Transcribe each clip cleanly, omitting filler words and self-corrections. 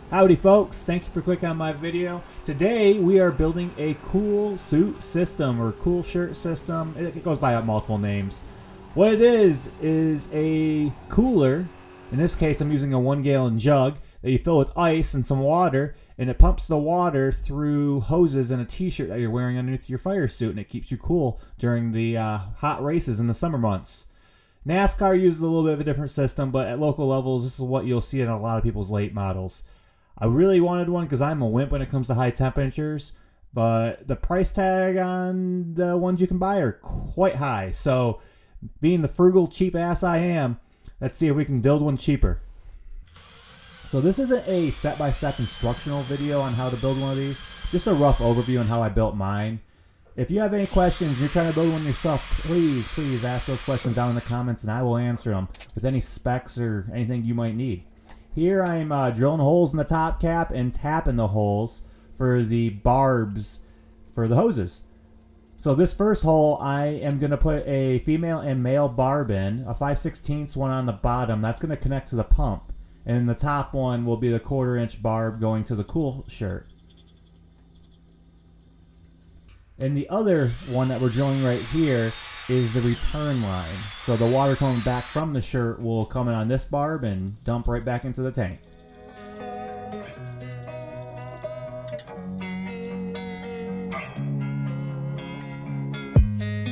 Howdy folks, thank you for clicking on my video. Today we are building a cool suit system or cool shirt system. It goes by multiple names. What it is a cooler. In this case I'm using a 1-gallon jug that you fill with ice and some water, and it pumps the water through hoses and a t-shirt that you're wearing underneath your fire suit, and it keeps you cool during the hot races in the summer months. NASCAR uses a little bit of a different system, but at local levels this is what you'll see in a lot of people's late models. I really wanted one because I'm a wimp when it comes to high temperatures, but the price tag on the ones you can buy are quite high. So being the frugal, cheap ass I am, let's see if we can build one cheaper. So this isn't a step-by-step instructional video on how to build one of these, just a rough overview on how I built mine. If you have any questions, you're trying to build one yourself, please ask those questions down in the comments and I will answer them with any specs or anything you might need. Here I'm drilling holes in the top cap and tapping the holes for the barbs for the hoses. So this first hole I am going to put a female and male barb in, a 5/16 one on the bottom. That's going to connect to the pump. And the top one will be the 1/4-inch barb going to the cool shirt. And the other one that we're drilling right here is the return line. So the water coming back from the shirt will come in on this barb and dump right back into the tank.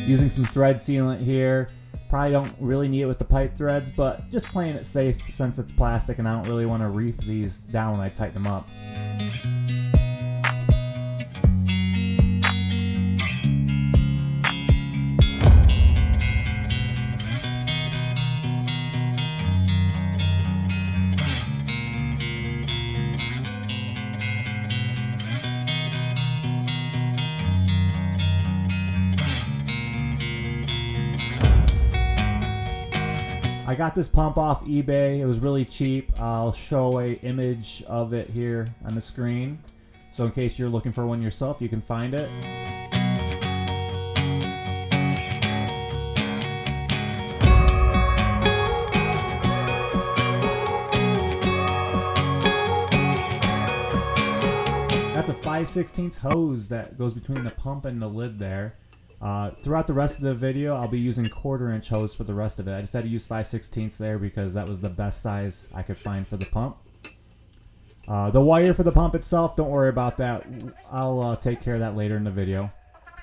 Using some thread sealant here. Probably don't really need it with the pipe threads, but just playing it safe since it's plastic and I don't really want to reef these down when I tighten them up. I got this pump off eBay. It was really cheap. I'll show an image of it here on the screen. So in case you're looking for one yourself, you can find it. That's a 5/16 hose that goes between the pump and the lid there. Throughout the rest of the video, I'll be using 1/4-inch hose for the rest of it. I just had to use 5/16 there because that was the best size I could find for the pump. The wire for the pump itself, don't worry about that. I'll take care of that later in the video.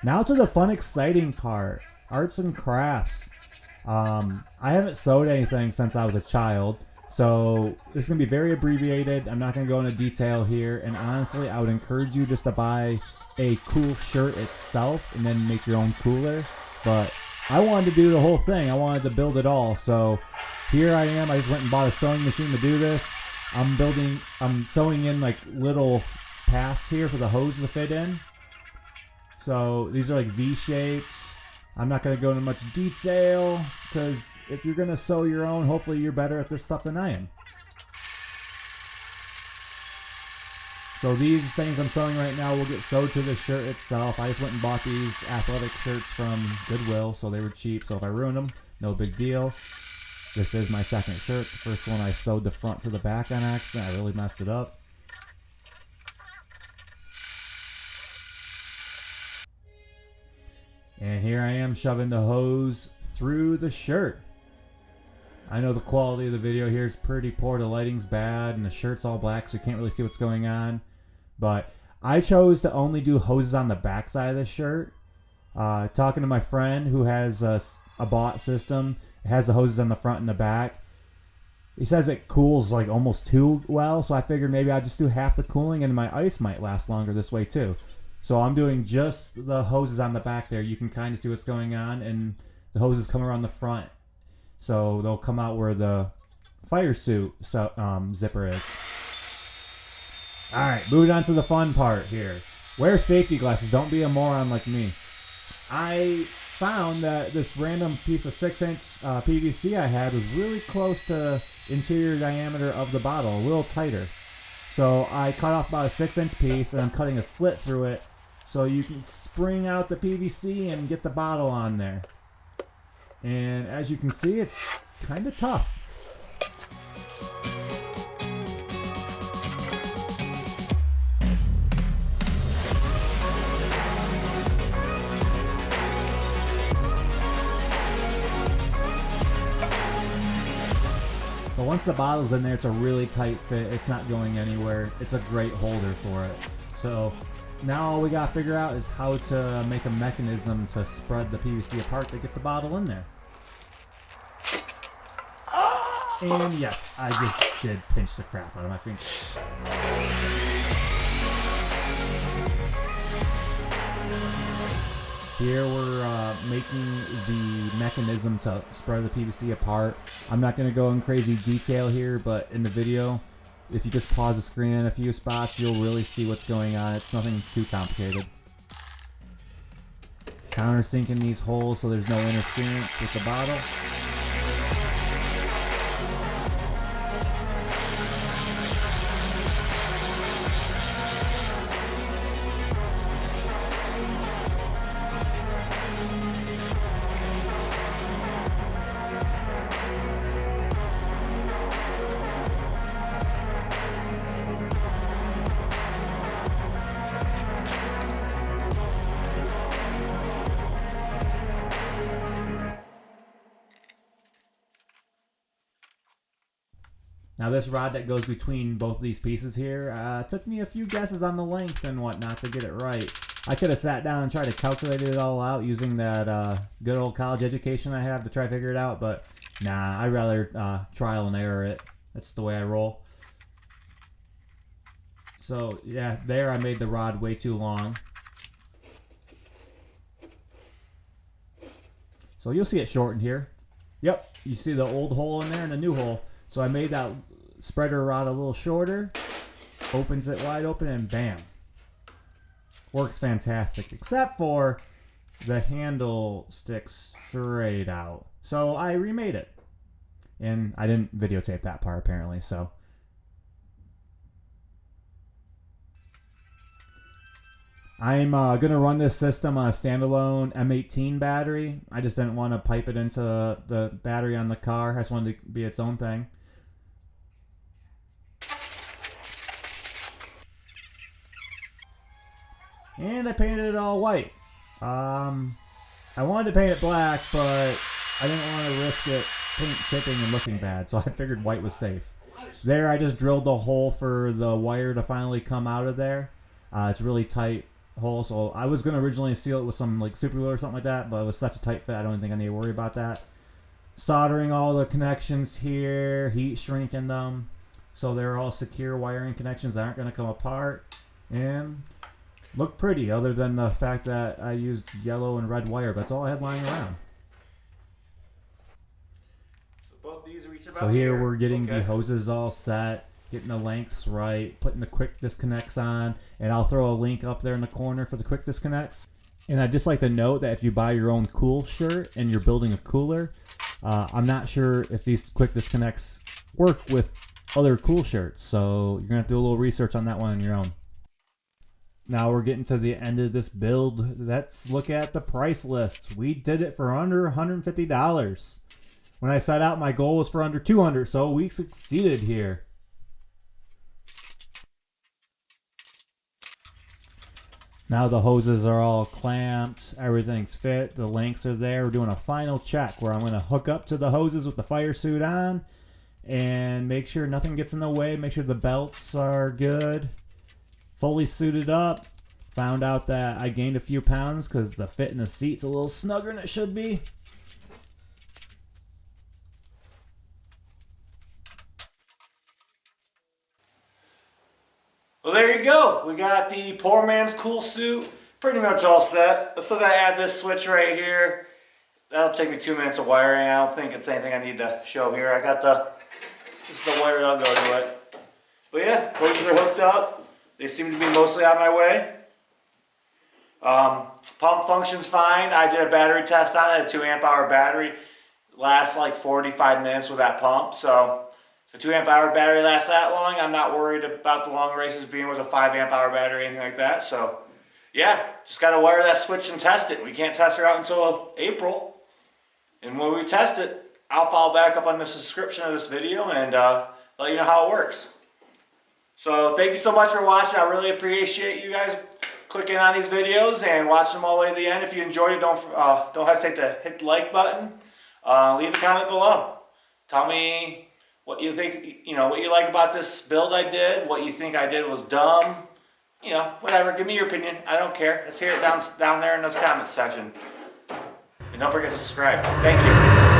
Now to the fun, exciting part, arts and crafts. I haven't sewed anything since I was a child, so this is going to be very abbreviated. I'm not going to go into detail here, and honestly, I would encourage you just to buy a cool shirt itself and then make your own cooler, but I wanted to do the whole thing. I wanted to build it all, so here I am. I just went and bought a sewing machine to do this. I'm sewing in like little paths here for the hose to fit in. So these are like V shapes. I'm not going to go into much detail because if you're going to sew your own, hopefully you're better at this stuff than I am. So these things I'm sewing right now will get sewed to the shirt itself. I just went and bought these athletic shirts from Goodwill, so they were cheap. So if I ruined them, no big deal. This is my second shirt. The first one I sewed the front to the back on accident. I really messed it up. And here I am shoving the hose through the shirt. I know the quality of the video here is pretty poor. The lighting's bad and the shirt's all black, so you can't really see what's going on. But I chose to only do hoses on the back side of the shirt. Talking to my friend who has a bought system, it has the hoses on the front and the back. He says it cools like almost too well, so I figured maybe I'd just do half the cooling and my ice might last longer this way too. So I'm doing just the hoses on the back there. You can kind of see what's going on, and the hoses come around the front. So they'll come out where the fire suit zipper is. Alright, moving on to the fun part here. Wear safety glasses. Don't be a moron like me. I found that this random piece of 6-inch PVC I had was really close to interior diameter of the bottle, a little tighter. So I cut off about a 6-inch piece and I'm cutting a slit through it so you can spring out the PVC and get the bottle on there. And as you can see, it's kind of tough. once the bottle's in there, it's a really tight fit. It's not going anywhere. It's a great holder for it. So now all we got to figure out is how to make a mechanism to spread the PVC apart to get the bottle in there. And yes, I just did pinch the crap out of my fingers. Here we're making the mechanism to spread the PVC apart. I'm not going to go in crazy detail here, but in the video, if you just pause the screen in a few spots, you'll really see what's going on. It's nothing too complicated. Countersinking these holes so there's no interference with the bottle. Now this rod that goes between both of these pieces here took me a few guesses on the length and whatnot to get it right. I could have sat down and tried to calculate it all out using that good old college education I have to try to figure it out, but nah, I'd rather trial and error it. That's the way I roll. So yeah, there I made the rod way too long. So you'll see it shortened here. Yep, you see the old hole in there and the new hole. So I made that spreader rod a little shorter, opens it wide open, and bam. Works fantastic, except for the handle sticks straight out. So I remade it. And I didn't videotape that part apparently, so. I'm going to run this system on a standalone M18 battery. I just didn't want to pipe it into the battery on the car. I just wanted it to be its own thing. And I painted it all white. I wanted to paint it black, but I didn't want to risk it paint chipping and looking bad, so I figured white was safe. There, I just drilled the hole for the wire to finally come out of there. It's really tight hole, so I was going to originally seal it with some like super glue or something like that, but it was such a tight fit I don't think I need to worry about that. Soldering all the connections here, heat shrinking them so they're all secure wiring connections that aren't going to come apart and look pretty, other than the fact that I used yellow and red wire, but that's all I had lying around. So both these reach about so here we're getting the hoses all set, getting the lengths right, putting the quick disconnects on, and I'll throw a link up there in the corner for the quick disconnects. And I'd just like to note that if you buy your own cool shirt and you're building a cooler, I'm not sure if these quick disconnects work with other cool shirts, so you're going to have to do a little research on that one on your own. Now we're getting to the end of this build. Let's look at the price list. We did it for under $150. When I set out, my goal was for under $200, so we succeeded here. Now the hoses are all clamped, everything's fit, the links are there. We're doing a final check where I'm going to hook up to the hoses with the fire suit on and make sure nothing gets in the way, make sure the belts are good. Fully suited up. Found out that I gained a few pounds because the fit in the seat's a little snugger than it should be. Well, there you go. We got the poor man's cool suit pretty much all set. Let's look at add this switch right here. That'll take me 2 minutes of wiring. I don't think it's anything I need to show here. I got this is the wire that'll go to it. But yeah, hoses are hooked up. They seem to be mostly on my way. Pump functions fine. I did a battery test on it, a 2 amp hour battery. Lasts like 45 minutes with that pump. So if a 2 amp hour battery lasts that long, I'm not worried about the long races being with a 5 amp hour battery or anything like that. So yeah, just got to wire that switch and test it. We can't test her out until April. And when we test it, I'll follow back up on the description of this video and let you know how it works. So thank you so much for watching. I really appreciate you guys clicking on these videos and watching them all the way to the end. If you enjoyed it, don't hesitate to hit the like button. Leave a comment below. Tell me what you think, what you like about this build I did, what you think I did was dumb, whatever. Give me your opinion. I don't care. Let's hear it down there in those comments section. And don't forget to subscribe. Thank you.